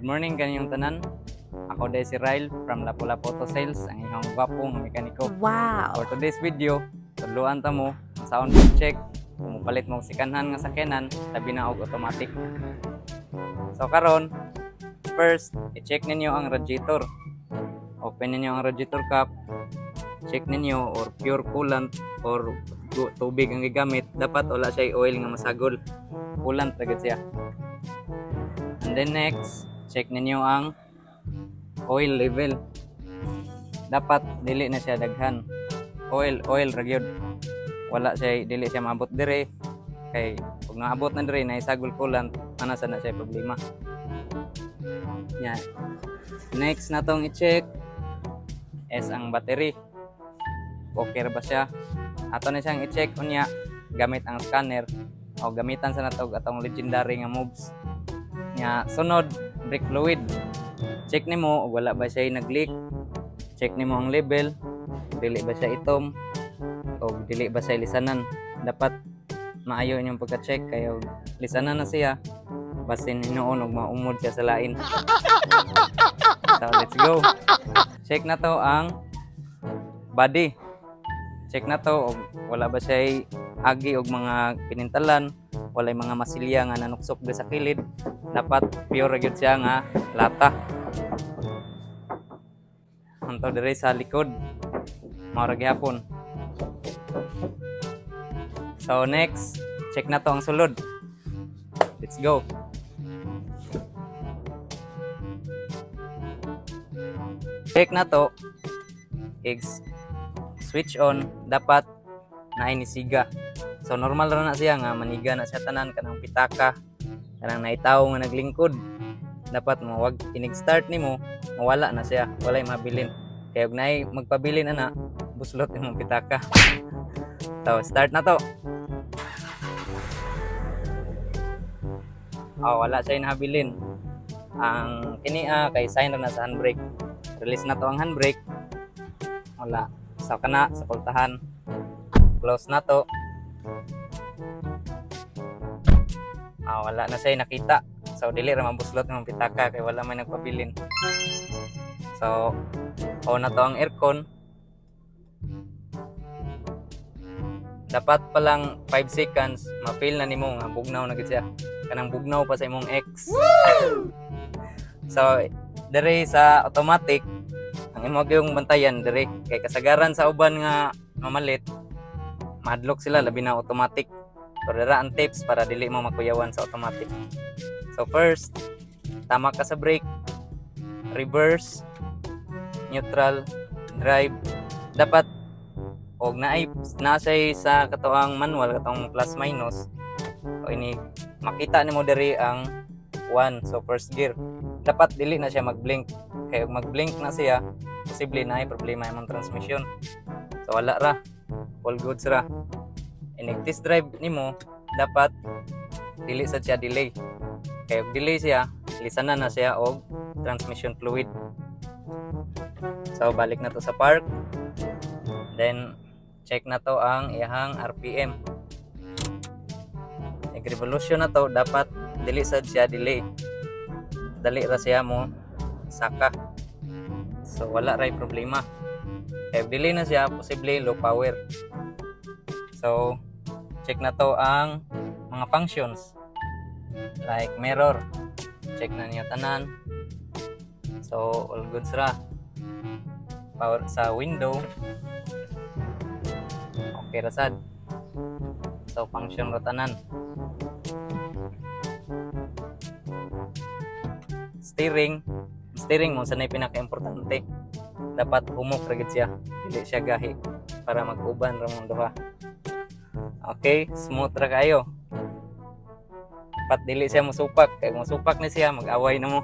Good morning kanyang tanan. Ako day si Ryle from Lapu-Lapu Auto Sales, ang inyong gwapong mekaniko. Wow! For today's video, tudluan ta mo ang sound check, kung palit mo sikanhan nga sakyanan, tabi na og automatic. So karon, first, i-check ninyo ang radiator. Open ninyo ang radiator cap, check ninyo or pure coolant or tubig ang gigamit. Dapat wala siya oil nga masagol. Coolant ra gid siya. And then next, check ninyo ang oil level. Dapat dili na siya daghan. Oil ra gyud. Wala siya, dili siya maabot dire. Kay kung naabot na dire na isagol coolant, ana sa na siya problema. Yan. Next na tong i-check is ang battery. Okay ra ba siya? Ato na siyang i-check unya gamit ang scanner o gamitan sa natog atong legendary nga moves. Nya sunod, brake fluid. Check nimo og wala ba siya nag-leak. Check nimo ang level, dili ba siya itom o dili ba siya lisanan. Dapat maayo inyong pagka-check kay lisanan na siya basin hinuon og maumod siya sa lain. So let's go. Check na to ang body. Check na to og wala ba siya agi og mga pinintalan, walay mga masilya nga nanuksok di sa kilid. Dapat pure gyud siya nga lata. Unto dire sa likod, mao ra gyapon. So next, check na to ang sulod. Let's go. Check na to. Switch on, dapat na inisiga. So normal ra na siya nga maniga na siya tanan kanang pitaka, kanang naitaw nga naglingkod. Dapat mo wag inig-start nimo, mawala na siya, walay mabilin. Kaya og nay magpabilin ana, buslot imong pitaka. So start na to. Wala siya inhabilin. Ang kini kay sign ra na sa handbrake. Release na to ang handbrake. Wala. So kana sa pultahan. Close na to. Wala na siya nakita. So dili ra mabuslot ng pitaka kay wala may nagpabilin. So on na to ang aircon. Dapat pa lang 5 seconds ma-feel na nimo nga bugnaw na gid siya. Kanang bugnaw pa sa imong ex. So dire sa automatic ang imo gyung bantayan dire kay kasagaran sa uban nga mamalit madlock sila labi na automatic. So dira ang tips para dili mo makuyawan sa automatic. So first, tama ka sa brake, reverse, neutral, drive. Dapat og naasay sa katuang manual, katong plus minus. O ini makita nimo diri ang 1, so first gear. Dapat dili na siya mag-blink. Kaya og mag-blink na siya, posible na ay problema imong transmission. So wala ra, all goods ra. Test drive nimo, dapat dili sa siya delay. Kaya delay siya, lisanan na siya og transmission fluid. So balik na to sa park. Then check na to ang iyang RPM. Revolution na to, dapat dili sa siya delay. Dali ra siya mo saka. So wala ray problema. Kaya delay na siya, posible low power. So check na to ang mga functions like mirror, check na niyo tanan. So all goods ra. Power sa window, okay ra sad. So function ra tanan. Steering mo sanay pinaka-importante. Dapat humok ra gid siya, dili siya gahi para mag-uban ra mong duha. Okay, smooth ra kayo. Dapat dili siya musupak, kay musupak na siya mag-away na mo.